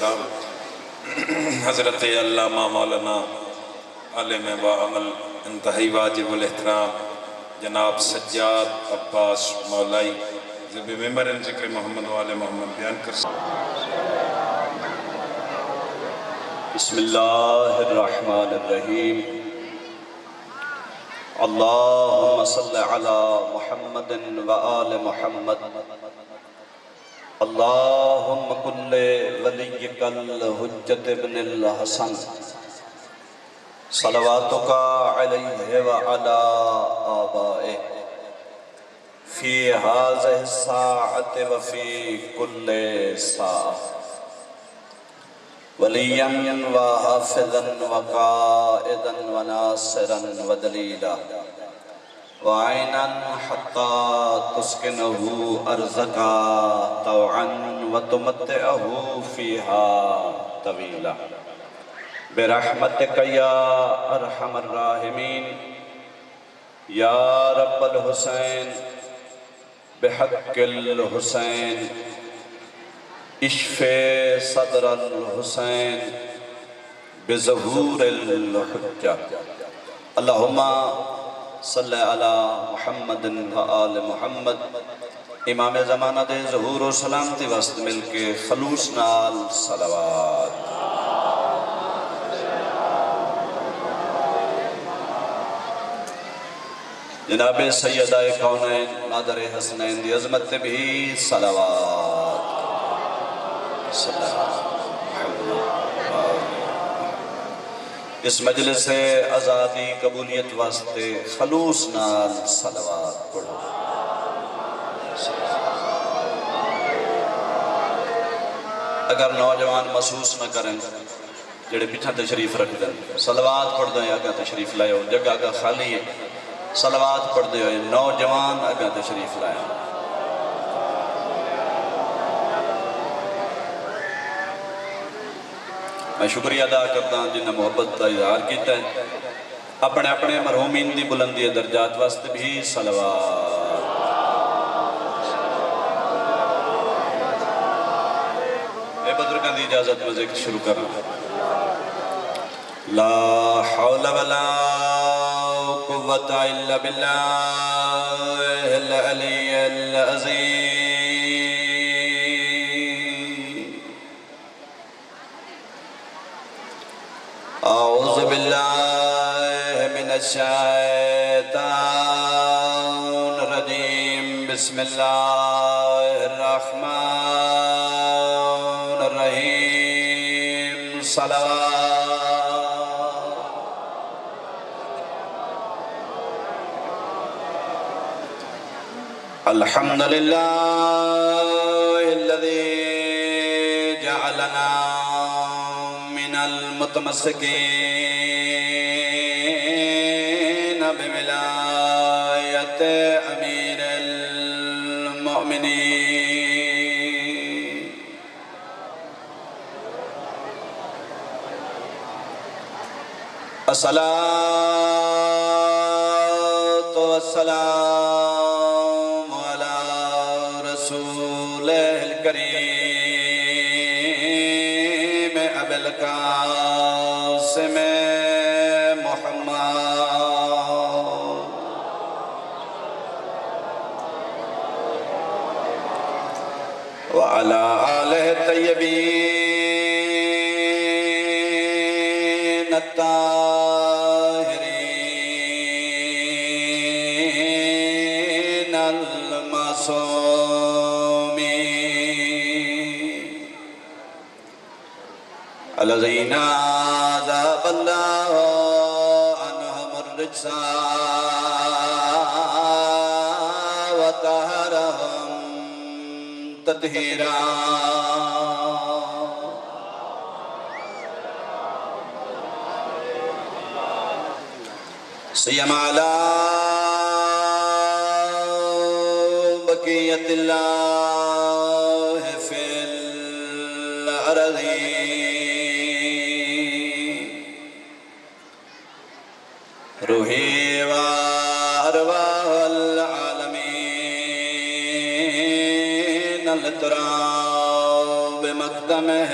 الاحترام حضرت علامہ مولانا عالم و عمل انتہائی واجب الاحترام جناب سجاد عباس مولائی ذبی ممبر ذکر محمد و آل محمد بیان کر بسم اللہ الرحمن الرحیم اللہم صل علی محمد و آل محمد اللہم کل ولیک الحجت ابن الحسن صلواتک علیہ وعلا آبائہ فی هذه الساعة وفی کل ساعة ولیاً وحافظاً وقائداً وناصراً ودلیلاً وعیناً حتی تسکنہو ارزقا طوعاً وتمتعہو فیہا طویلا برحمتک یا ارحم الراحمین یا رب الحسین بحق الحسین اشف صدر الحسین بظہور الحجہ اللہم صلی علی محمد و آل محمد امام زمانہ دے ظہور و سلامتی وسط مل کے خلوص نال صلوات جناب سیدہ کونین مادر حسنین دی عظمت بھی صلوات اس مجلس آزادی قبولیت واسطے خلوص نال صلوات پڑھو اگر نوجوان محسوس نہ کریں جڑے پیچھے تشریف رکھ دیں صلوات پڑھ دیں اگر تشریف لائے ہو جگہ اگر خالی ہے صلوات پڑھ دیں نوجوان اگر تشریف لائے ہو میں شکریہ ادا کرتا ہوں جنہیں محبت کا اظہار کیتا ہے اپنے اپنے مرحومین دی بلندی درجات واسطے بھی صلوات اے بزرگاں دی اجازت میں ذکر شروع کرنا لا حول ولا قوة الا باللہ العلی العظیم اعوذ باللہ من الشیطان الرجیم بسم اللہ الرحمن الرحیم صلوات الحمدللہ الذی جعلنا المتمسکین بولایت امیر المؤمنین الصلاة والسلام علی رسول الکریم ابی القاسم محمد وعلى آلہ الطیبین الطاہرین المعصومین الذین ذهب اللہ عنہم الرجس وطہرہم تطہیرا سیم علی بقیت اللہ فی الارض روحی وارواح العالمین التراب مقدمہ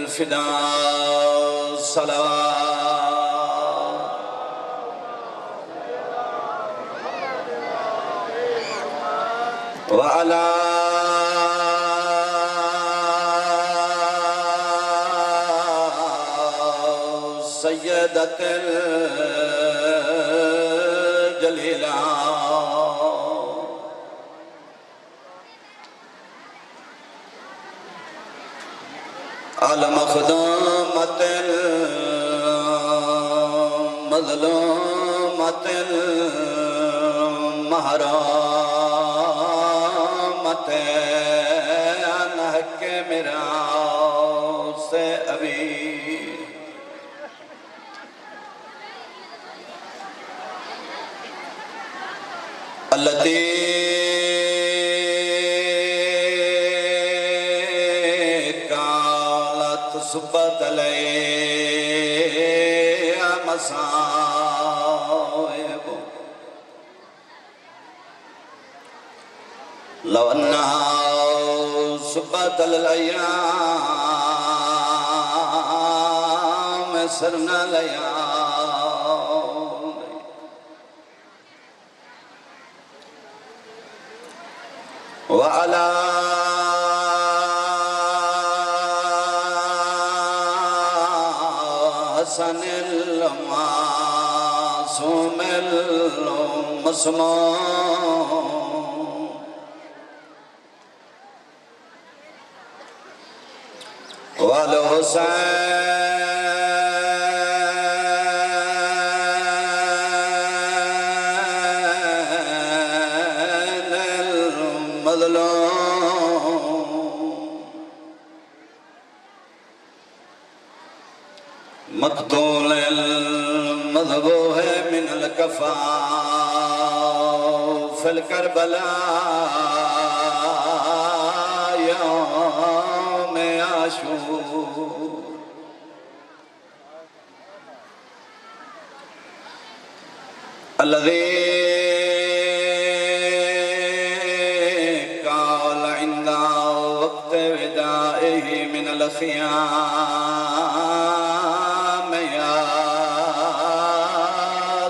الفداء صلوات وعلى سيدة الجليلة على مخدومة المظلومة المحرمة انحك میراث ابی التي قالت صبت عليها مصائب لو أنها صبت على الأيام سرنا ليالي وعلى حسن المعصوم المسموم والحسين المظلوم مقتول المذبوح من الكفاف الكربلاء يوم عاشور الذي قال عند وقت ودائه من الخيام يا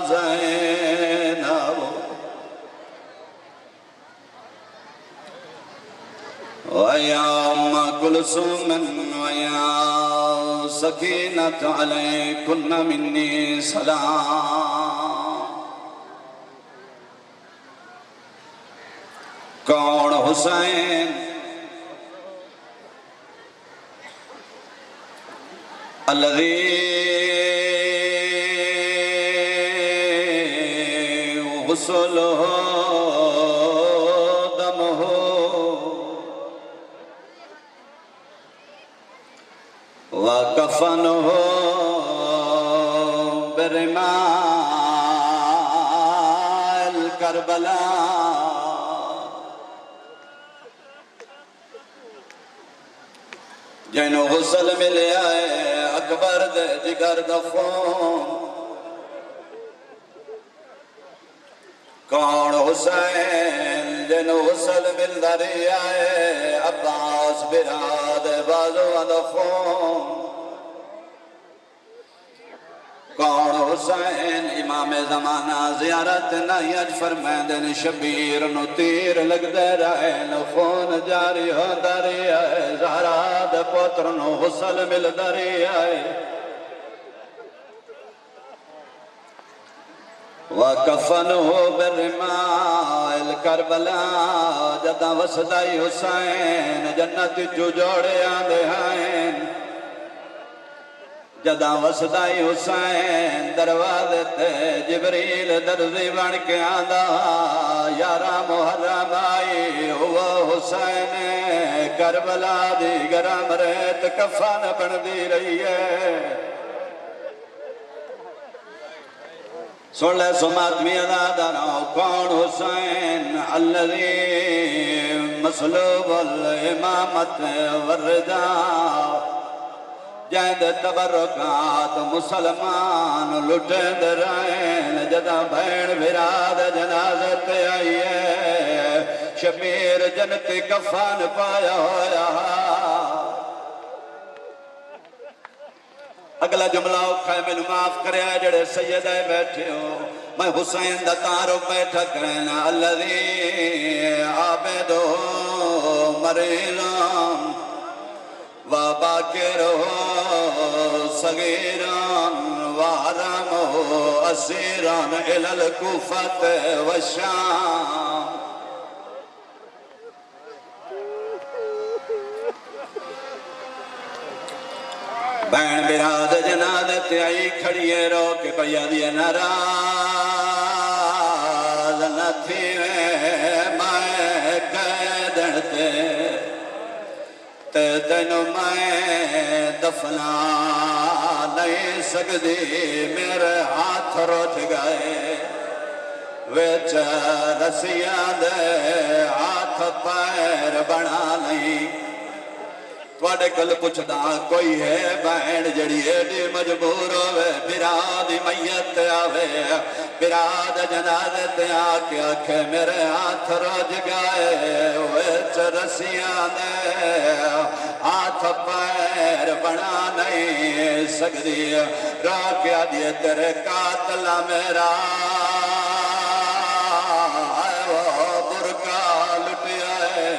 زينب ويا أم كلثوم ويا سكينة عليكن مني سلام کون حسین الذي غسله دمه وكفنه برمال الكربلاء جنو غسل ملے آئے اکبر دے جگر دفون کون حسین جنو غسل مل دری آئے عباس براد بازو دفون کون حسین امام زمانہ زیارت نہیج فرمیدن شبیر نو تیر لگ دے رہے نو خون جاری ہو دری آئے زہرا دے پتر نو غسل مل دری آئے وَكَفَنُهُ بِالرِّمَاءِ الْكَرْبَلَاءِ جدہ وسدائی حسین جنت جو جوڑے آندے ہیں جدہ وسدائی حسین دروازے تے جبریل درزی بن کے آندہ یارہ محرم آئی ہوا حسین کربلا دی گرام ریت کفن بن دی رہی ہے سن لے سمات میدہ دناؤ کون حسین الذي مسلوب الامامت والرضا جہد تبرکات مسلمان لٹے درائن جدہ بھین بھراد جنازت آئیے شبیر جنت کفان پایا ہویا اگلا جملہ اوکھا ہے میں معاف کرے آئے جڑے سیدہ بیٹھے ہو میں حسین دا تعارف بیٹھا کرنا الذی عابدو مریضان و باکرو صغیران و حرمو اسیران الالکوفت و شام بین براد جنادت آئی کھڑیے رو کے بیادی ناراض نہ تھی میں قیدنتے تے تینو میں دفنا نہیں سکتی میرے ہاتھ روٹ گئے ویچ رسیاں دے ہاتھ پیر بنا نہیں توڑے کل پچھدا کوئی ہے بہن جڑی ایڈی مجبور ہوئے براد میت آوے براد جنازت آکے آکھے میرے ہاتھ روج گئے ویچ رسیاں دے ہاتھ پیر بنا نہیں سکتی رو کیا دیے تیرے قاتل میرا وہ برکا لٹیا ہے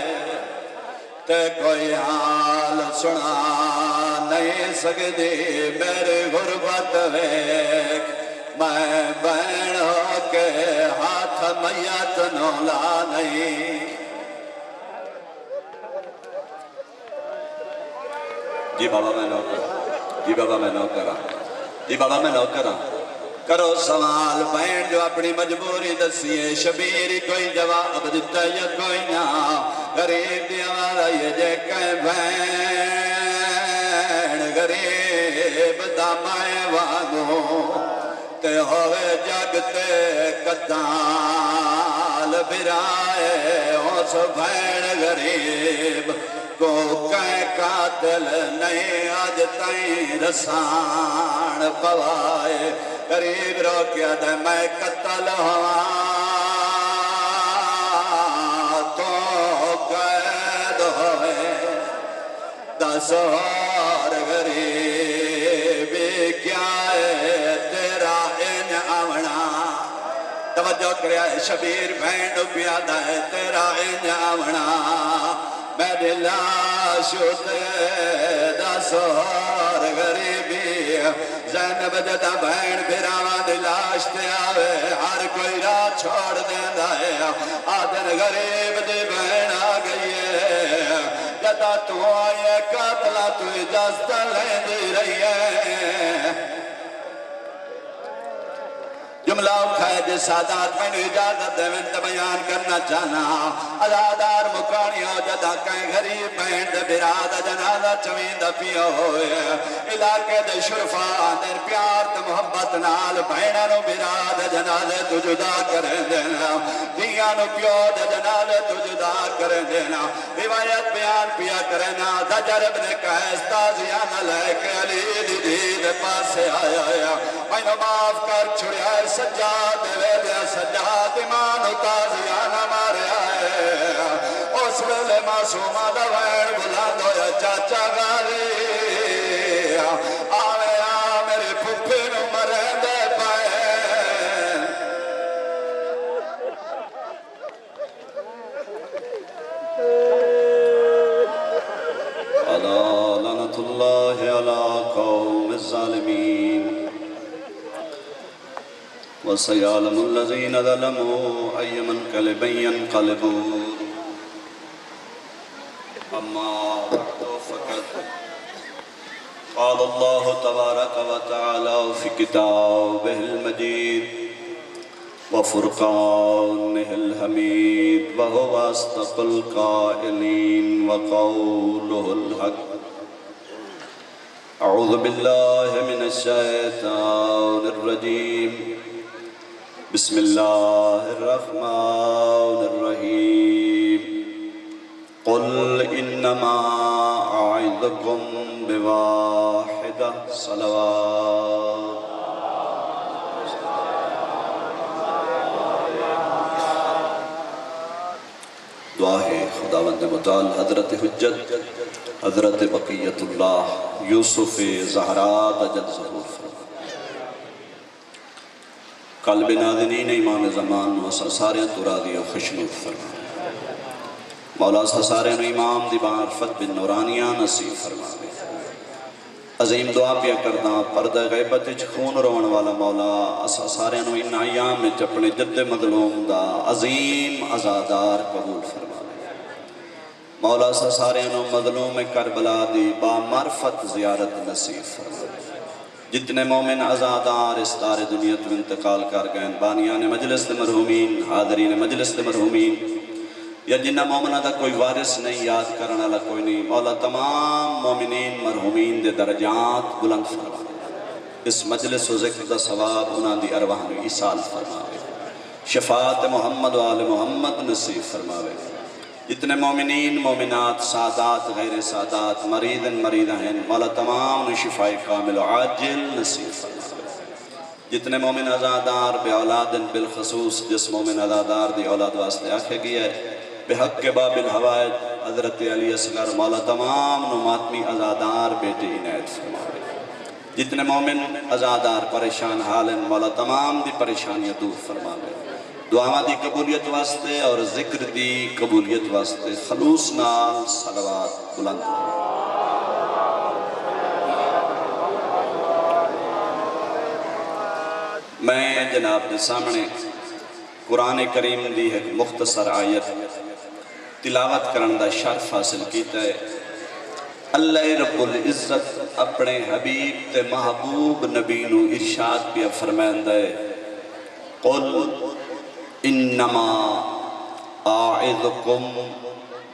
تے کوئی حال سنا نہیں سکتی میری غربت ویک میں بہن ہو کے ہاتھ میت نولا نہیں جی بابا میں نوکرا جی بابا میں نوکرا جی بابا میں نوکرا کرو سوال بہن جو اپنی مجبوری دسیے شبیری کوئی جواب دیتا یا کوئی نہ غریب دیوارا یہ جے کہیں بہن غریب دامائے وانگو تے ہوئے جگتے قتال برائے اس بہن غریب کو کہیں قاتل نہیں آج تائیں رسان پوائے غریب رو کیا دے میں قتل ہوا تو قید ہوئے دس اور غریبی کیا ہے تیرا انعامنا توجہ کریا ہے شبیر بہن پیادہ ہے تیرا انعامنا میری لاش تے دس اور غریبی زینب جدا بہن بھراواں دی لاش تے آوے ہر کوئی راہ چھوڑ دیندا ہے آدن غریب دی بہن آ گئی ہے جدا تو آئے قاتلہ تو اجازت لیندی رہی ہے جملہ اکھائے جس سادات میں نے اجازت دے میں بیان کرنا چاہنا ازادار مکانیوں جدا کہیں غریب بہن دے براد جنازہ چوین دفیہ ہوئے علاقے دے شرفا دیر پیار تے محبت نال بہنانو براد جنازے تو جدا کریں دینا دیانو پیو دے جنازے تو جدا کریں دینا روایت بیان پیا کرنا زجر ابن قیس تازیانہ لے کے علی دی دے پاسے آیا میں نے معاف کر چھڑیا سجاد ویدیا سجاد ایمان تازیانہ مارے آئے اس ویلے معصومہ دا وین بلا دویا چاچا گاری آوے آ میرے پھپی نو مرے دے پائے علا لعنت اللہ علی قوم الظالمین وَسَيَعْلَمُ الَّذِينَ ظَلَمُوا أَيَّ مُنْقَلِبٍ يَنْقَلِبُونَ أَمَّا بَعْدُ فَقَدْ قَالَ اللَّهُ تَبَارَكَ وَتَعَالَى فِي كِتَابِهِ الْمَجِيدِ وَفُرْقَانِهِ الْحَمِيدِ وَهُوَ أَصْدَقُ الْقَائِلِينَ وَقَوْلُهُ الْحَقُّ أعوذ بالله من الشيطان الرجيم بسم الله الرحمن الرحيم قل إنما أعظكم بواحدة صلوات دعا ہے خدا خداوند متعال حضرت حجت حضرت بقیت اللہ یوسف زہرا دجل ظہور فرما قلب ناظرین امام زمان وسا سارے تو راضی و خشنود فرما مولا سا سارے امام دی معرفت بن نورانیہ نصیب فرما عظیم دعا پیا کردہ پردہ غیبت اچھ خون رون والا مولا اسا سارے ان ایام میں اپنے جد مظلوم دا عظیم عزادار قبول فرما مولا سا سارے مظلوم کربلا دی با معرفت زیارت نصیب فرما جتنے مومن عزادار اس دار دنیا تو انتقال کر گئے بانیان مجلس دے مرحومین حاضرین مجلس دے مرحومین یا جنہ مومنہ دا کوئی وارث نہیں یاد کرنا اللہ کوئی نہیں مولا تمام مومنین مرحومین دے درجات بلند فرما اس مجلس و ذکر دا ثواب انہاں دی ارواح ایصال فرماوے شفاعت محمد و آل محمد نصیب فرماوے جتنے مومنین مومنات سادات غیر سادات مریضہ ہیں مولا تمام شفاء کامل و عاجل نصیب فرماوے جتنے مومن ازادار بے اولاد بالخصوص جس مومن ازادار دی اولاد واسطے آکھے گیا ہے بحق کے باب الحوائد حضرت علی اصغر مولا تمام نماتمی ازادار بیٹے عنایت فرماوے جتنے مومن ازادار پریشان حال ہیں مولا تمام دی پریشانیاں دور فرماوے دعا دی قبولیت واسطے اور ذکر دی قبولیت واسطے خلوص نال صلوات بلند میں جناب دے سامنے قرآن کریم دی ایک مختصر آیت تلاوت کرن دا شرف حاصل کیتا ہے اللہ رب العزت اپنے حبیب تے محبوب نبی نو ارشاد بھی فرمائندہ ہے قل انما اعظکم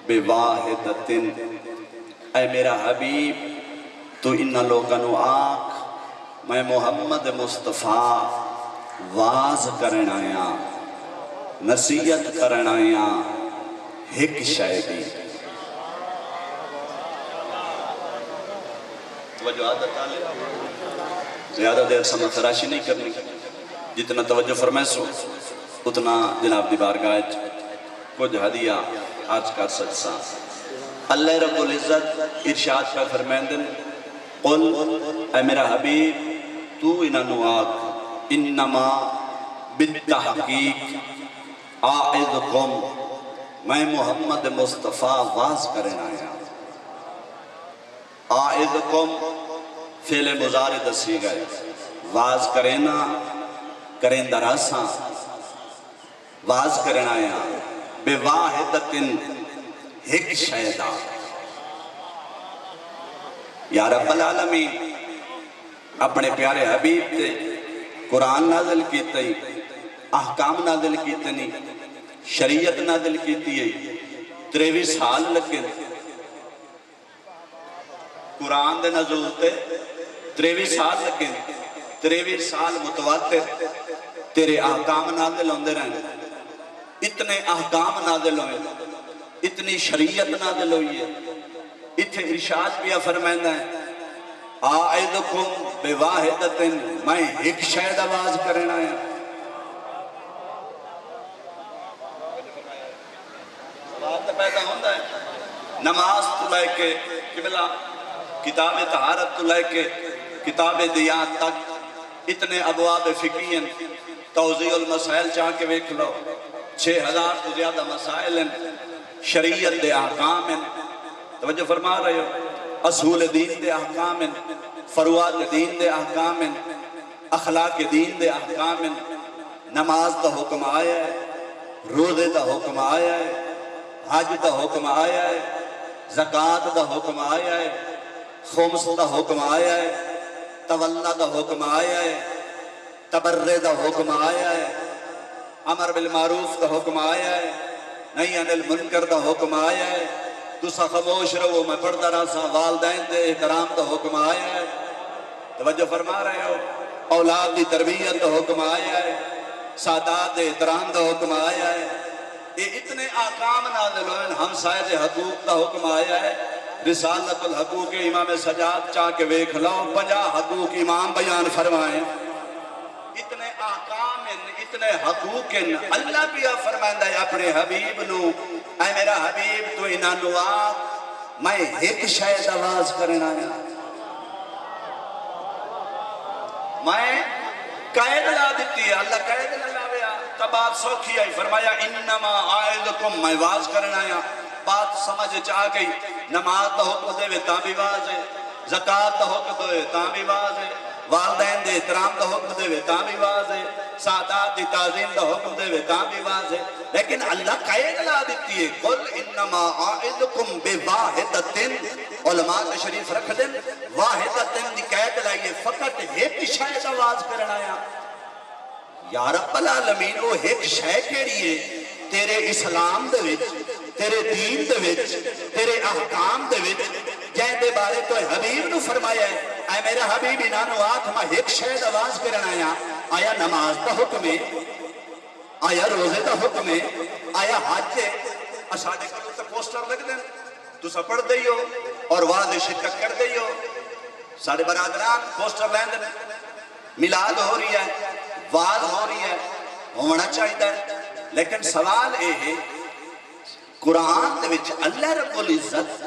بواحدت اے میرا حبیب تو ان لوگنو آنکھ میں محمد مصطفیٰ واز کرن آیا نصیحت کرن آیا ایک شاہدی توجہ عادت آلے زیادہ دیر سمجھ فراشی نہیں کرنی جتنا توجہ فرمائے سو اتنا جناب دی بارگاہ کچھ ہدیہ آج کا سجسا اللہ رب العزت ارشاد کا فرمائن دن قل اے میرا حبیب تو انہوں آگ انما بالتحقیق آئذکم میں محمد مصطفیٰ واز کرنا آیا آئذکم فعل مضارع دسی گئے واز کرنا کریں دراساں واز کرنا آیا بے واحدت ایک شہدہ یا رب العالمین اپنے پیارے حبیب تے قرآن نازل کیتے ہی احکام نازل کیتے نہیں شریعت نازل کیتی ہے 23 سال لگے قرآن دے نزول تے 23 سال لگے 23 سال متواتر تیرے احکام نازل ہوندے رہنے اتنے احکام نازل ہوئے اتنی شریعت نازل ہوئی ہے اتنے ارشاد بھی فرمائنا ہے آئذکم بواحدت میں ایک شاید آواز کرنا ہے بات پیدا ہوتا ہے نماز تو لے کے قبلہ کتاب طہارت تو لے کے کتاب دیات تک اتنے ابواب فقہی ہیں توضیح المسائل چاہ کے ویکھ لو 6000 تو زیادہ مسائل ہیں شریعت دے احکام ہیں توجہ فرما رہے ہو اصول دین دے احکام ہیں فروعات دین دے احکام ہیں اخلاق دین دے احکام ہیں نماز دا حکم آیا ہے روزے دا حکم آیا ہے حج دا حکم آیا ہے زکاة دا حکم آیا ہے خمس دا حکم آیا ہے تولہ دا حکم آیا ہے تبرے دا حکم آیا ہے امر بالمعروف دا حکم آیا ہے نہیں عن المنکر دا حکم آیا ہے تسا خاموش رہو میں پڑھتا رہا سا والدین دے احترام دا حکم آیا ہے توجہ فرما رہے ہو اولاد دی تربیت دا حکم آیا ہے سادات دے احترام دا حکم آیا ہے یہ اتنے احکام نازل ہوئے ہم سائز حقوق دا حکم آیا ہے رسالت الحقوق امام سجاد چاہ کے ویکھ لو 50 حقوق امام بیان فرمائیں اتنے احکام کتنے حقوق ہیں اللہ بھی فرمائندہ ہے اپنے حبیب نو اے میرا حبیب تو انہاں نو آکھ میں ایک شاید آواز کرنا ہے میں قید لا دیتی ہے اللہ قید لا لاویا تو بات سوکھی آئی فرمایا انما آئدکم میں واز کرنا ہے بات سمجھ چاہ گئی نماز دا حکم دے وے تاں بھی واز ہے زکاة دا حکم دے تاں بھی واز ہے والدین دے احترام دا حکم دے وے تاں بھی واز ہے سادات دی تعظیم دا حکم دے وے تاں بھی واز ہے لیکن اللہ قید لا دیتی ہے قل انما آئدکم بواحدتن علماء شریف رکھ دیں واحدتن دی قید لائیے فقط ایک شاید آواز کرنا ہے یا رب العالمین وہ ایک شے کیڑی ہے تیرے اسلام دے وچ تیرے دین دے وچ تیرے احکام دے وچ جائیں دے بارے تو حبیب نو فرمایا ہے اے میرا حبیب انہوں آتھ میں ایک شاید آواز کرنا آیا نماز دا حکم ہے آیا روزے دا حکم ہے آیا حج ہے اساڑے کلو تے پوسٹر لگ دیں تو سا پڑھ دئی ہو اور واضح شرکت کر دئی ہو ساڑے برادران پوسٹر لین دیں میلاد ہو رہی ہے واضح ہو رہی ہے ہونا چاہیے لیکن سوال اے ہے قرآن دے وچ اللہ رب العزت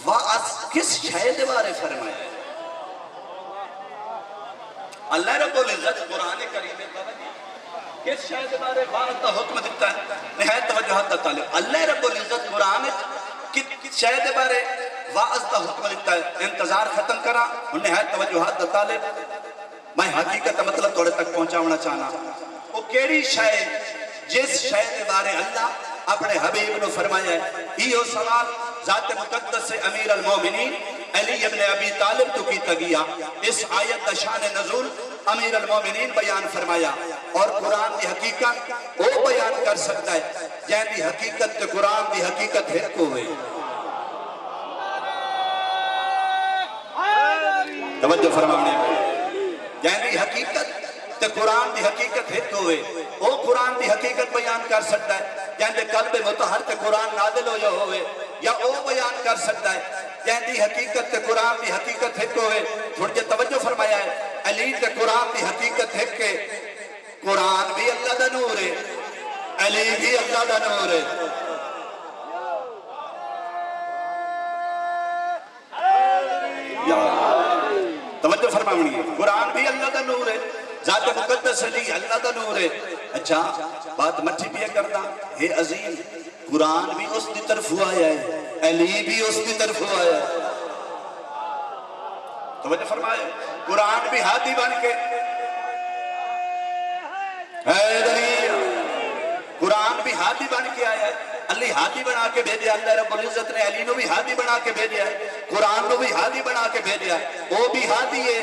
واضح کس شاید بارے فرمایا ہے اللہ رب العزت قرآن کریم کس شاید بارے واضح دا حکم دیتا ہے نہایت توجہات دا طالب اللہ رب العزت قرآن کس شاید بارے واضح دا حکم دیتا ہے انتظار ختم کرا نہایت توجہات دا طالب میں حقیقت مطلب توڑے تک پہنچا ہونا چاہنا وہ کیڑی شاید جس شاید بارے اللہ اپنے حبیب نے فرمایا ہے یہ سوال ذات مقدس سے امیر المومنین علی ابن ابی طالب تو کی تگیا اس آیت دا شان نزول امیر المومنین بیان فرمایا اور قرآن دی حقیقت وہ بیان کر سکتا ہے جہاں دی حقیقت تے قرآن دی حقیقت ہے ہوئے توجہ فرمانے جہاں دی حقیقت تے قرآن دی حقیقت ہے ہوئے وہ قرآن دی حقیقت بیان کر سکتا ہے جہاں دے قلب متحر تے قرآن نازل ہو یا ہوئے یا وہ بیان کر سکتا ہے جہاں دی حقیقت تے قرآن دی حقیقت ہے ہوئے تھوڑی جے توجہ فرمایا ہے علی تے قرآن دی حقیقت ہے کہ قرآن بھی اللہ دا نور ہے علی بھی اللہ دا نور ہے توجہ فرمانی ہے قرآن بھی اللہ دا نور ہے ذات مقدس علی اللہ دا نور ہے اچھا بات مٹھی بھی کرنا ہے عظیم قرآن بھی اس دی طرف آیا ہے علی بھی اس دی طرف آیا ہے توجہ فرمائے قرآن بھی ہادی بن کے قرآن بھی ہادی بن کے آیا ہے علی ہادی بنا کے بھیجیا اللہ رب العزت نے علی نو بھی ہادی بنا کے بھیجیا ہے قرآن نو بھی ہادی بنا کے بھیجیا ہے وہ بھی ہادی ہے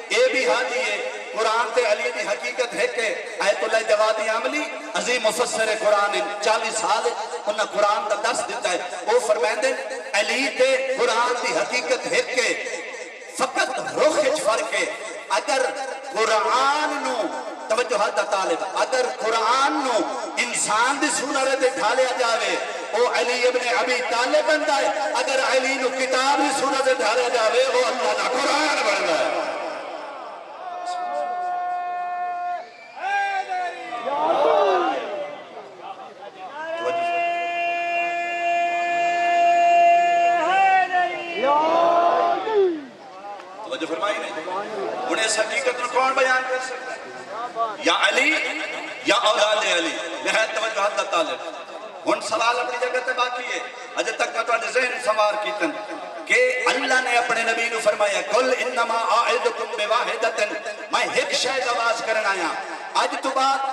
اے بھی ہادی ہے قرآن تے علی دی حقیقت ہے کہ آیت اللہ جوادی عملی عظیم مفسر قرآن 40 سال انہاں قرآن دا درس دیتا ہے وہ فرمائندے علی تے قرآن دی حقیقت ہے کہ فقط روح فرق ہے اگر قرآن نو توجہ دا طالب اگر قرآن نو انسان دی صورت ڈھالیا جاوے وہ علی ابن ابی طالب بنتا ہے اگر علی نو کتاب دی صورت ڈھالیا جاوے وہ اللہ دا قرآن بنتا ہے انہیں اس حقیقت میں کون بیان کر سکتا ہے یا علی یا اولاد علی نہایت توجہ اللہ طالب ان سوال اپنی جگہ تے باقی ہے اجے تک میں تو ذہن سوار کیتن کہ اللہ نے اپنے نبی کو فرمایا قل انما اعدکم بواحدۃ میں ایک شے آواز کرنا آیا اج تو بعد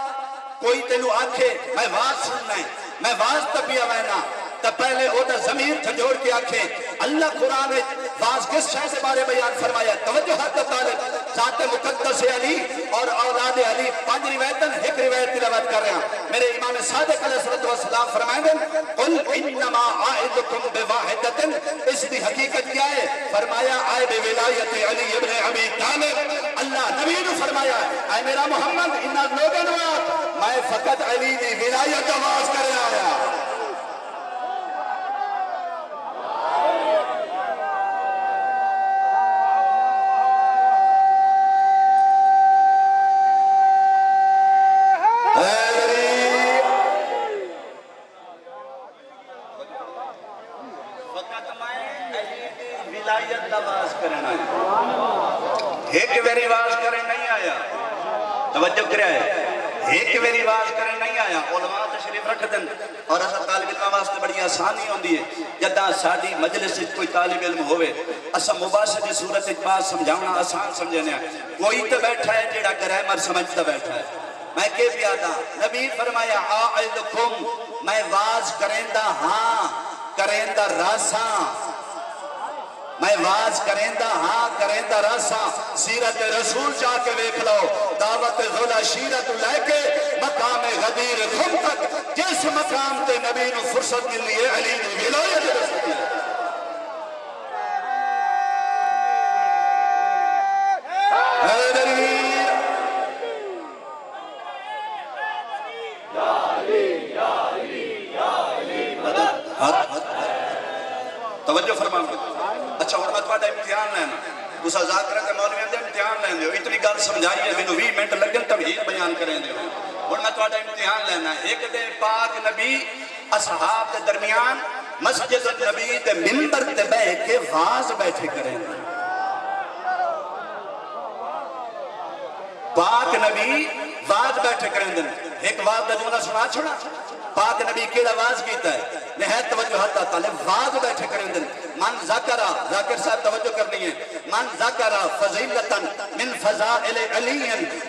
کوئی تینو آکھے میں واز سننا ہے میں واز تپیا وینا تو پہلے او دا ضمیر جھنجھوڑ کے آکھے اللہ قرآن واز کس شے سے بارے بیان فرمایا توجہ حق طالب ذات مقدس علی اور اولاد علی 5 روایتن ایک روایت تلاوت کر رہے ہیں میرے امام صادق علیہ السلام فرمائیں گے قل انما اعدکم بواحدۃ اس کی حقیقت کیا ہے فرمایا آئے بے ولایت علی ابن ابی طالب اللہ نبی نے فرمایا اے میرا محمد انہاں لوگوں نو میں فقط علی دی ولایت آواز کر رہا ہوں ایک ویری آواز کرے نہیں آیا، توجہ کرے، ایک ویری آواز کرے نہیں آیا، علماء تشریف رکھ دیں اور ایسا طالب علم واسطے بڑی آسانی ہوندی ہے جداں ساڈی مجلس کوئی طالب علم ہوئے اسا مباشر دی صورت ایک بات سمجھاؤنا آسان سمجھنے ہیں، کوئی تو بیٹھا ہے جیڑا گرامر سمجھتا بیٹھا ہے، میں کہ پیادا نبی فرمایا آئذکم میں واز کریندا ہاں کریندا راساں، میں واز کریندا ہاں کریندا راساں، سیرت رسول جا کے دیکھ لو، دعوت ذولا شیرت لے کے مقام غدیر خم تک جس مقام تے نبی نو فرصت ملی ہے علی دی ولایت رسول ہے۔ توجہ فرما اچھا اور میں تھوڑا امتحان لینا تسا ذاکرہ کے مولوی دے امتحان لین دیو اتنی گل سمجھائی ہے مینوں 20 منٹ لگن تمہید بیان کریں دیو اور میں تھوڑا امتحان لینا ایک دے پاک نبی اصحاب دے درمیان مسجد النبی دے منبر تے بیٹھ کے واز بیٹھے کریں پاک نبی واز بیٹھے کریں دیں ایک واز دا جملہ سنا چھوڑا پاک نبی کیڑا واز کیتا ہے نہایت توجہ حتا طالب واز بیٹھے کریں دن من ذکرہ ذاکر صاحب توجہ کرنی ہے من ذکرہ فضیلتا من فضائل علی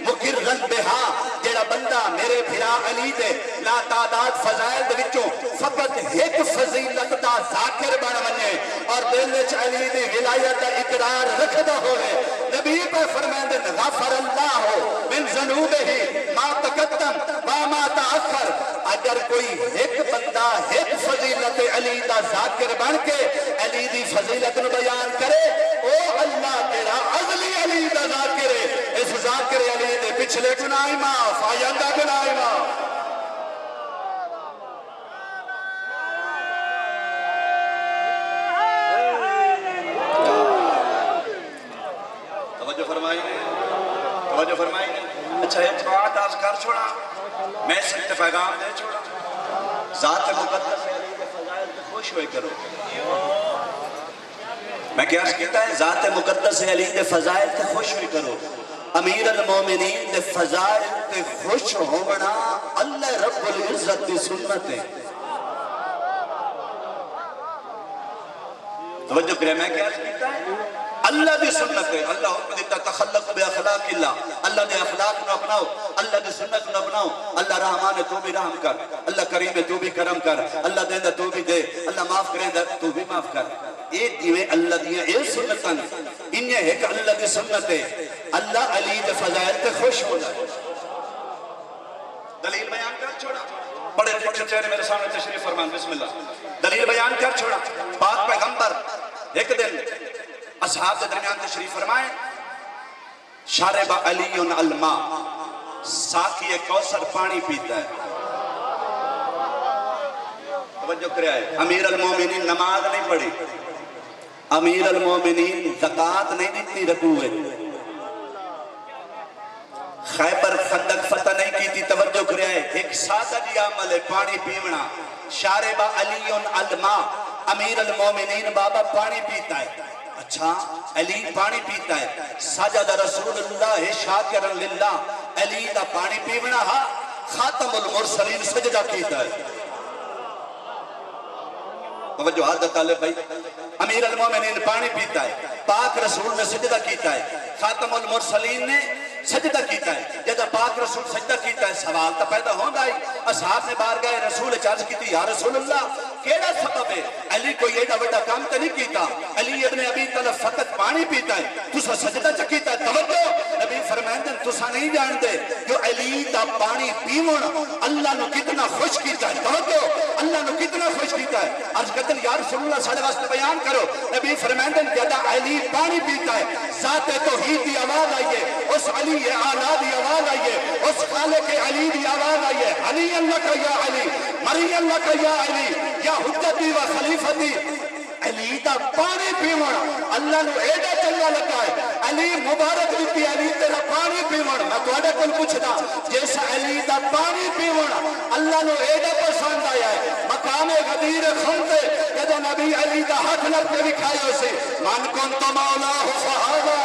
مکرن بہا جیڑا بندہ میرے بھرا علی دے لا تعداد فضائل دے وچوں فقط ایک فضیلت دا ذاکر بن ونے اور دل وچ علی دی ولایت دا اقرار رکھدا ہوئے نبی پہ فرمائیں دن غفر اللہ من ذنوبہ ما تقدم ما تاخر اگر کوئی ایک بندہ ایک فضیلت علی دا ذاکر بن کے علی دی فضیلت نو بیان کرے او اللہ تیرا اگلی علی دا ذاکر ہے اس ذاکر علی دے پچھلے گناہ معاف آئندہ گناہ معاف توجہ فرمائی اچھا ایک بات آج کر چھوڑا میں سکت پیغام دے چھوڑا ذات مقدس علی کے فضائل سے خوش ہوئے کرو میں کیا کہتا ہے ذات مقدس علی کے فضائل سے خوش ہوئے کرو امیر المومنین دے فضائل سے خوش ہونا اللہ رب العزت دی سنت ہے توجہ کرے میں کیا کہتا ہے اللہ دی سنت ہے اللہ حکم دیتا تخلق بے اخلاق اللہ اللہ دے اخلاق نو اپناؤ اللہ دی سنت نو اپناؤ اللہ رحمان ہے تو بھی رحم کر اللہ کریم ہے تو بھی کرم کر اللہ دے دا تو بھی دے اللہ معاف کرے دا تو بھی معاف کر ایک دیویں اللہ دیاں ایک سنتاں انہیں ایک اللہ دی سنت ہے اللہ علی دے فضائل تے خوش ہونا دلیل بیان کر چھوڑا بڑے لکھے چہرے میرے سامنے تشریف فرمان بسم اللہ دلیل بیان کر چھوڑا پاک پیغمبر ایک دن اصحاب کے درمیان تشریف فرمائیں شارب علی الماء ساقی کوثر پانی پیتا ہے توجہ کرے آئے امیر المومنین نماز نہیں پڑھی امیر المومنین زکاة نہیں دیتی رکوع خیبر خندق فتح نہیں کی تھی توجہ کرے آئے ایک سادہ جی عمل ہے پانی پیونا شارب علی الماء امیر المومنین بابا پانی پیتا ہے اچھا علی پانی پیتا ہے سجد رسول اللہ شاکرن للہ علی دا پانی پیونا ہا خاتم المرسلین سجدہ کیتا ہے توجہ حضرت طالب بھائی امیر المومنین پانی پیتا ہے پاک رسول نے سجدہ کیتا ہے خاتم المرسلین نے سجدہ کیتا ہے جب پاک رسول سجدہ کیتا ہے سوال تا پیدا ہوندہ ہے اصحاب نے بار گئے رسول چارج کی تھی یا رسول اللہ کیڑا سبب ہے علی کوئی ایڈا وڈا کام تا نہیں کیتا علی ابن ابی طالب فقط پانی پیتا ہے تسا سجدہ چکیتا ہے توجہ نبی فرمائیں دن تسا نہیں جانتے جو علی دا پانی پیون اللہ نو کتنا خوش کیتا ہے توجہ اللہ نو کتنا خوش کیتا ہے عرض کرتے یا رسول اللہ صلی اللہ علیہ وسلم بیان کرو نبی فرمائیں دن جدا علی پانی پیتا ہے ذات توحید دی آواز آئیے اس علی اعلیٰ دی آواز آئیے اس خالق علی دی آواز آئیے علی اللہ کا یا علی مری اللہ کا یا علی یا حجتی و خلیفتی علی دا پانی پیوڑ اللہ نو ایڈا چنگا لگا ہے علی مبارک دیتی علی تیرا پانی پیوڑ میں تو ایڈا کل پوچھنا جیسا علی دا پانی پیوڑ اللہ نو ایڈا پسند آیا ہے مقام غدیر خمتے جدو نبی علی دا ہاتھ لگ کے بکھائے اسے من کن تو مولا ہو فہادا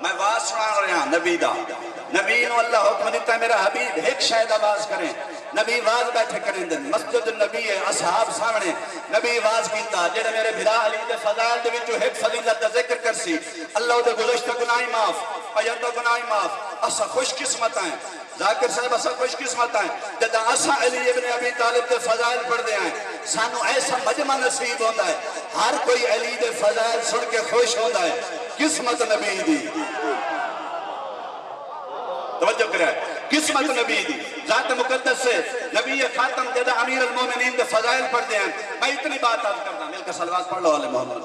میں واز سنا رہا ہوں نبی دا نبی نو اللہ حکم دیتا ہے میرا حبیب ایک شاید آواز کریں نبی واز بیٹھے کریں دن مسجد النبی ہے اصحاب سامنے نبی واز کیتا جڑے میرے بھرا علی دے فضائل دے وچوں ایک فضیلت دا ذکر کرسی اللہ دے گزشتہ گناہ معاف آینده گناہ معاف اسا خوش قسمت ہیں ذاکر صاحب اسا خوش قسمت ہیں جدا اسا علی ابن ابی طالب دے فضائل پڑھ دے ہیں سانو ایسا مجمع نصیب ہوندا ہے ہر کوئی علی دے فضائل سن کے خوش ہوندا ہے قسمت نبی دی توجہ کرے قسمت نبی دی ذات مقدس سے نبی خاتم جدا امیر المومنین دے فضائل پڑھ دے ہیں میں اتنی بات عرض کرنا مل کے صلوات پڑھ لو علی محمد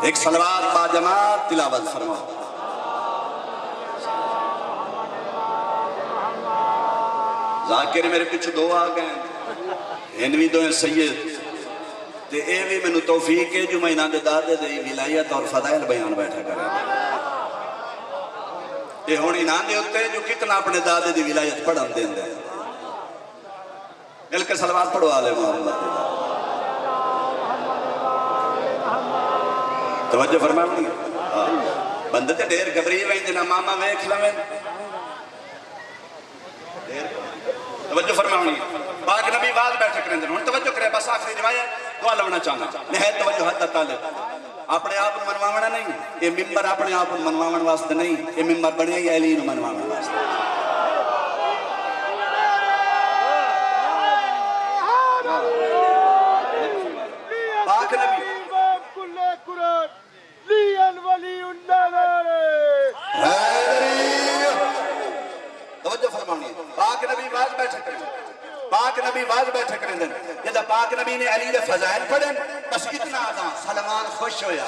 ایک صلوات با جماعت تلاوت فرماؤ ذاکر میرے پیچھے دو آ گئے انوی دو ہیں سید تے اے بھی میں نے توفیق ہے جو میں انہاں دے دادے دے ولایت اور فضائل بیان بیٹھا کریں اے ہون انہاں دے ہوتے جو کتنا اپنے دادے دی ولایت پڑھن دیں دے مل کے صلوات پڑھو آلے محمد توجہ فرمائیں بندے تے دیر گبری وہیں جنا ماما ویکھ لویں توجہ فرمائیں پاک نبی واز بیٹھے کریں دن توجہ کرے بس آخری روایت دعا لونا چاہنا نہایت توجہ حد طالب اپنے آپ منواونا نہیں یہ ممبر اپنے آپ منواون واسطے نہیں یہ ممبر بنے ہی علی نو منواون واسطے پاک نبی توجہ فرمانی پاک نبی واز بیٹھے کریں پاک نبی واز بیٹھے کریں دن جدا پاک نبی نے علی دے فضائل پڑھیں بس اتنا آدھا سلمان خوش ہویا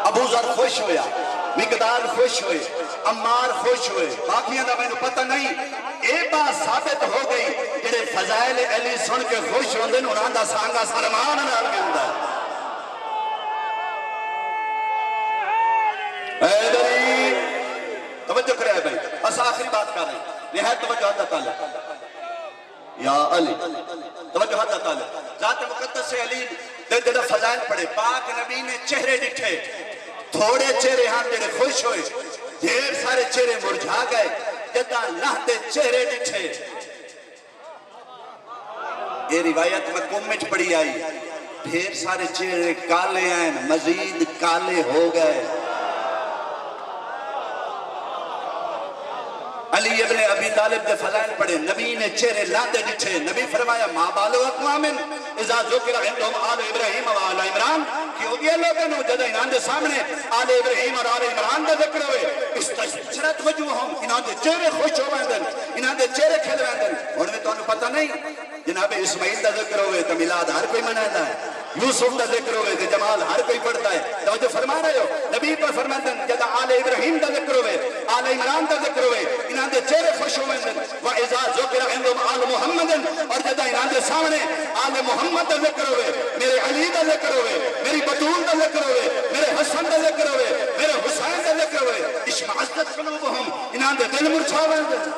ابو ذر خوش ہویا مقدار خوش ہوئے عمار خوش ہوئے باقیاں دا میں نے پتہ نہیں ایک بات ثابت ہو گئی جڑے فضائل علی سن کے خوش ہوندے انہاں دا سانگا سلمان نال ملدا ہے حیدری توجہ کرے بھائی بس آخری بات کر رہے ہیں نہایت توجہ حد طالب یا علی توجہ حد طالب ذات مقدس سے علی جدہ فضائل پڑھے پاک نبی نے چہرے ڈٹھے تھوڑے چہرے ہاں جڑے خوش ہوئے ڈھیر سارے چہرے مرجھا گئے جدہ اللہ دے چہرے ڈٹھے یہ روایت میں کمٹ پڑی آئی ڈھیر سارے چہرے کالے ہیں مزید کالے ہو گئے علی ابن ابی طالب دے فضائل پڑھے نبی نے چہرے لاندے ڈٹھے نبی فرمایا ما بالو اقوامن اذا ذکر عندهم آل ابراہیم و آل عمران کہ ہو گیا لوگوں نے جدہ انہاں دے سامنے آل ابراہیم اور آل عمران دا ذکر ہوئے استشرت وجوہم انہاں دے چہرے خوش ہو ویندن انہاں دے چہرے کھل ویندن اور میں تو انہوں پتہ نہیں جناب اسماعیل دا ذکر ہوئے تو میلاد ہر کوئی منائدہ ہے یوسف دا ذکر ہوئے تو جمال ہر کوئی پڑھتا ہے توجہ فرما رہے ہو نبی پر فرماندن جدہ آل ابراہیم دا ذکر ہوئے آل عمران دا ذکر ہوئے انہاں دے چہرے خوش ہو ویندن وَإِذَا ذُكِرَ عِنْدُمْ آلُ مُحَمَّدٍ اور جدہ انہاں دے سامنے آل محمد دا ذکر ہوئے میرے علی دا ذکر ہوئے میری بطول دا ذکر ہوئے میرے حسن دا ذکر ہوئے میرے حسین دا ذکر ہوئے اشمعزت قلوبہم انہاں دے دل مرچھا ویندن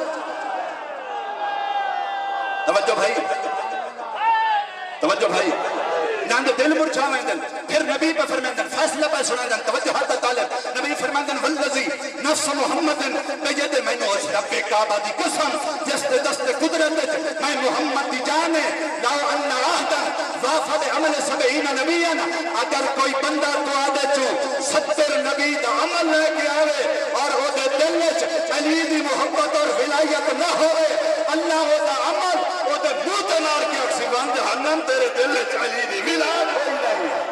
توجہ بھائی توجہ بھائی انہاں دے دل مرچھا ویندن پھر نبی پہ فرماندن فیصلہ پہ سناندن توجہ حد طالب نبی فرماندن والذی نفس محمد بید میں نو رب کعبہ دی قسم جس دے دست قدرت میں محمد دی جانے لو ان عہدا وافد عمل 70 نبیاں اگر کوئی بندہ تو آدھے چو 70 نبی دا عمل لے کے آوے اور او دے دل وچ علی دی محبت اور ولایت نہ ہوئے اللہ او دا عمل او دے بوت نار کے اکسیوان جہنم تیرے دل وچ علی دی ولایت ہو جائے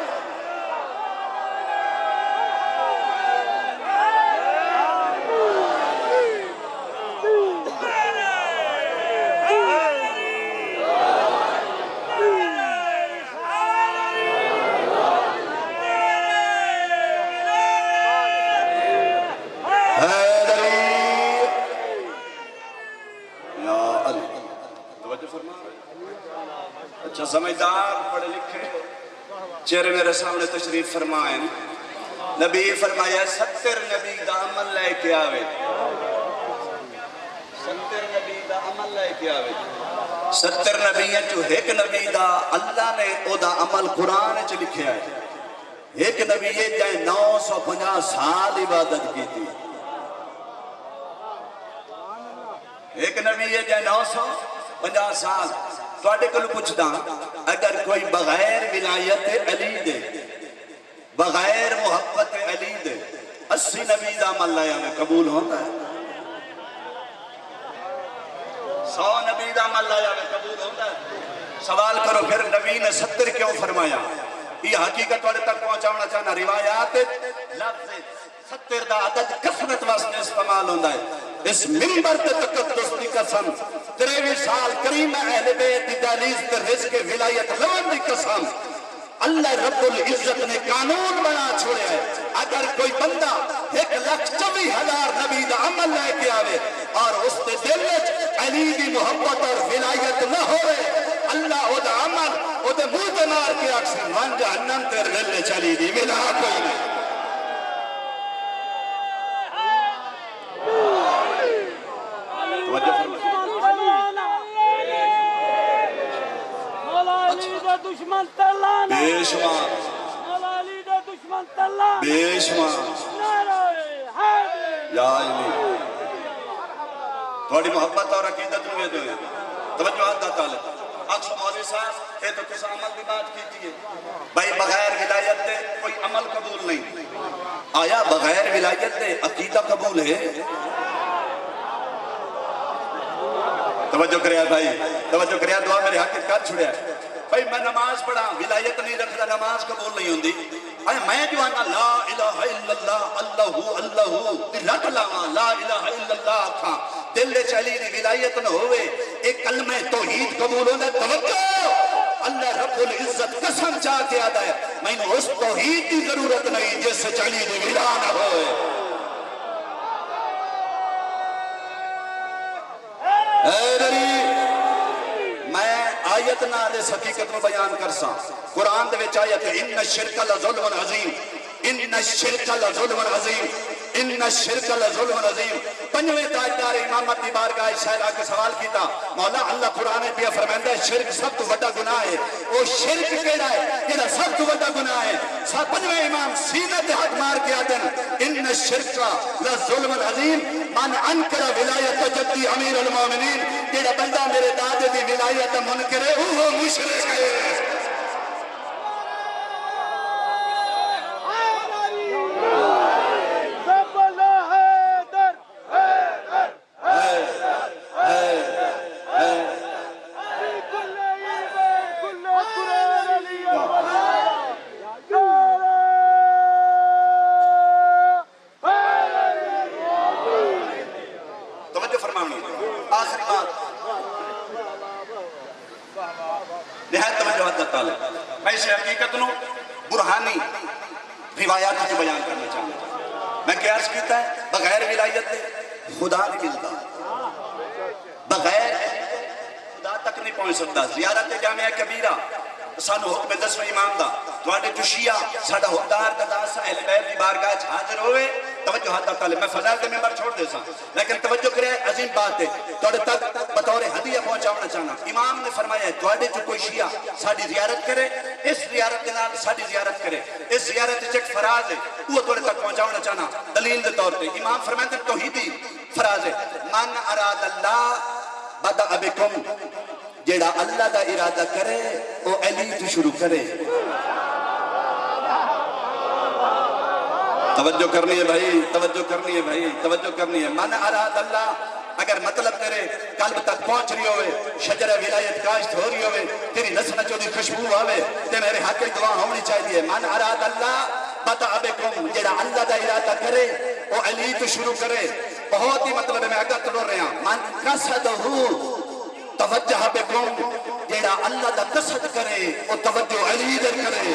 اچھا سمجھدار پڑھے لکھے چہرے میرے سامنے تشریف فرمائیں نبی فرمایا 70 نبی دا عمل لے کے آوے 70 نبی دا عمل لے کے آوے 70 نبی جو ایک نبی دا اللہ نے او دا عمل قرآن چ لکھیا ہے ایک نبی یہ جائے 950 سال عبادت کی تھی. ایک نبی یہ جائے 950 سال. تواڈے کولوں پوچھدا اگر کوئی بغیر ولایت علی دے بغیر محبت علی دے 80 نبی دا عمل لایا میں قبول ہوتا ہے؟ 100 نبی دا عمل لایا میں قبول ہوتا ہے؟ سوال کرو پھر نبی نے 70 کیوں فرمایا؟ یہ حقیقت تواڈے تک پہنچانا چاہنا. روایات لفظ 70 دا عدد کثرت واسطے استعمال ہوتا ہے. اس منبر تے تقدس دی قسم 23 سال کریم اہل بیت دی دہلیز تے رزق ولایت لون دی قسم اللہ رب العزت نے قانون بنا چھوڑیا ہے. اگر کوئی بندہ 1,24,000 نبی دا عمل لے کے آوے اور اس دے دل وچ علی دی محبت اور ولایت نہ ہوئے, اللہ او دا عمل او دے منہ تے مار کے آکھے من جہنم تے رلے چلی دی ملا کوئی نہیں. دشمن تلان بے شمار مولا علی دا دشمن تلان بے شمار نعرہ حیدر یا علی تھوڑی محبت اور عقیدت میں دو ہیں. توجہ دا طالب اکثر مولوی صاحب یہ تو کس عمل کی بات کی ہے بھائی بغیر ولایت دے کوئی عمل قبول نہیں. آیا بغیر ولایت دے عقیدہ قبول ہے؟ توجہ کریا بھائی, توجہ کریا, دعا میرے حق کر چھڑیا ہے. بھائی میں نماز پڑھا ولایت نہیں رکھتا نماز قبول نہیں ہوندی. میں جو آنا لا الہ الا اللہ اللہ اللہ رکھ لاواں لا الہ الا اللہ آکھاں دل وچ علی دی ولایت نہ ہوئے ایک کلمہ توحید قبول ہونا. توجہ اللہ رب العزت قسم چاہ کے آدھا ہے میں نے اس توحید کی ضرورت نہیں جس سے علی دی ولا نہ ہوئے. اے نبی میں آیت نال اس حقیقت کو بیان کرساں. قرآن دے وچ آیت ان الشرک لظلم عظیم ان الشرک لظلم عظیم ان الشرک لظلم عظیم. پنجویں تاجدار امامت دی بارگاہ شہلا کے سوال کیتا مولا اللہ قرآن پہ فرماندا ہے شرک سب تو بڑا گناہ ہے. او شرک کیڑا ہے جڑا سب تو بڑا گناہ ہے؟ پنجویں امام سینے تے ہاتھ مار کے آدن ان الشرک لظلم عظیم من انکر ولایت جدی امیر المومنین. جڑا بندہ میرے دادے دی ولایت منکر ہے وہ مشرک ہے. میں اسے حقیقت نو برہانی روایات کو بیان کرنا چاہتا ہوں. میں قیاس کیتا ہے بغیر ولایت خدا نہیں ملتا, بغیر خدا تک نہیں پہنچ سکتا. زیارت جامعہ کبیرہ سانو حکم 10ویں امام دا تواڈے جو شیعہ ساڈا حقدار داس اہل بیت دی بارگاہ وچ حاضر ہوئے. توجہ حد تک میں فضائل دے ممبر چھوڑ دے سا لیکن توجہ کرے عظیم بات ہے تواڈے تک بطور ہدیہ پہنچانا چاہنا. امام نے فرمایا ہے تواڈے جو کوئی شیعہ ساڈی زیارت کرے اس زیارت دے نال ساڈی زیارت کرے اس زیارت وچ ایک فراز ہے وہ تواڈے تک پہنچانا چاہنا. دلیل دے طور تے امام فرماتے ہیں توحیدی فراز ہے من اراد اللہ بدأ بکم. جیڑا اللہ دا ارادہ کرے وہ علی تو شروع کرے. توجہ کرنی ہے بھائی, توجہ کرنی ہے بھائی, توجہ کرنی ہے. من اراد اللہ اگر مطلب تیرے قلب تک پہنچ رہی ہوئے شجر ولایت کاشت ہو رہی ہوئے تیری نسل چودی خوشبو آوے تے میرے حق کی دعا ہونی چاہیے. من اراد اللہ بدأ بکم. جیڑا اللہ دا ارادہ کرے وہ علی تو شروع کرے. بہت ہی مطلب ہے میں اگر تلو رہا من قصدہو توجہ بکم. جیڑا اللہ دا قصد کرے وہ توجہ علی در کرے.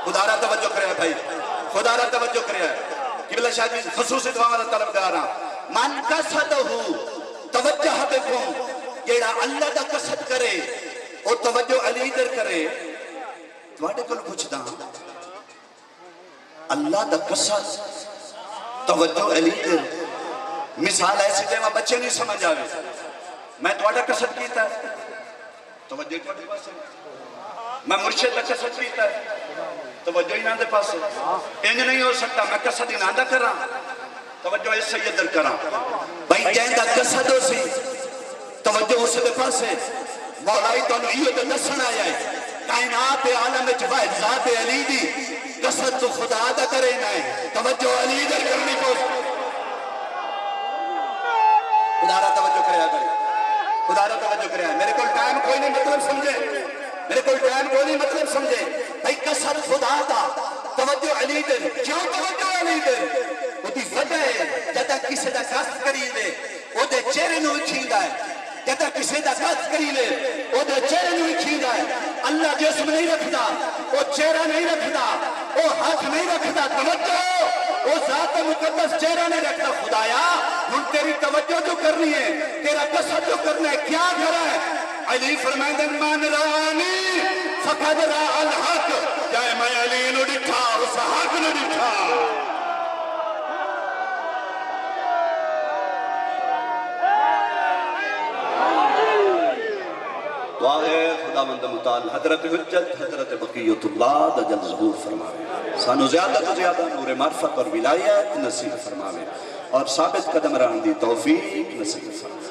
خدا را توجہ کرے بھائی, خدا را توجہ کرے. قبلہ شاہ جی خصوصی دعا والا طلب دارا من قصدہو توجہ بکم. جیڑا اللہ دا قصد کرے وہ توجہ علی در کرے. تواڈے کول پوچھدا اللہ دا قصد توجہ علی در. مثال ایسی دے میں بچے نہیں سمجھ آوے میں تواڈا قصد کیتا ہے توجہ تواڈے پاس ہے میں مرشد کا قصد پیتا ہے توجہ ہی نہ دے پاس انج نہیں ہو سکتا میں قصد ہی نہ کراں توجہ اس سید در کراں بھائی جہندا قصد ہو سی توجہ اس دے پاس مولائی تو یہ تو دسن آیا ہے کائنات عالم وچ واحد ذات علی دی قصد تو خدا دا کرے نہ ہے توجہ علی در کرنی کو خدا را توجہ کریا کرے خدا را توجہ کریا میرے کو ٹائم کوئی نہیں مطلب سمجھے میرے کو ٹائم کوئی نہیں مطلب سمجھے بھائی قصد خدا دا توجہ علی در کیوں توجہ علی در وہ دی وجہ ہے جدا کسی دا قصد کری لے وہ دے چہرے نو کھیندا ہے جدا کسی دا قصد کری لے وہ دے چہرے نو کھیندا ہے اللہ جسم نہیں رکھدا وہ چہرہ نہیں رکھدا وہ ہاتھ نہیں رکھدا توجہ وہ ذات مقدس چہرہ نہیں رکھتا خدایا ہن تیری توجہ جو کرنی ہے تیرا قصد جو کرنا ہے کیا کرا ہے علی فرمائیں من رانی فقد را الحق جائے میں علی نو ڈٹھا اس حق نو ڈٹھا دعا ہے خدا مند مطال حضرت حجت حضرت بقیت اللہ دجل ظہور فرماوے سانو زیادہ تو زیادہ نور معرفت اور ولایت نصیب فرماوے اور ثابت قدم رہن دی توفیق نصیب فرماوے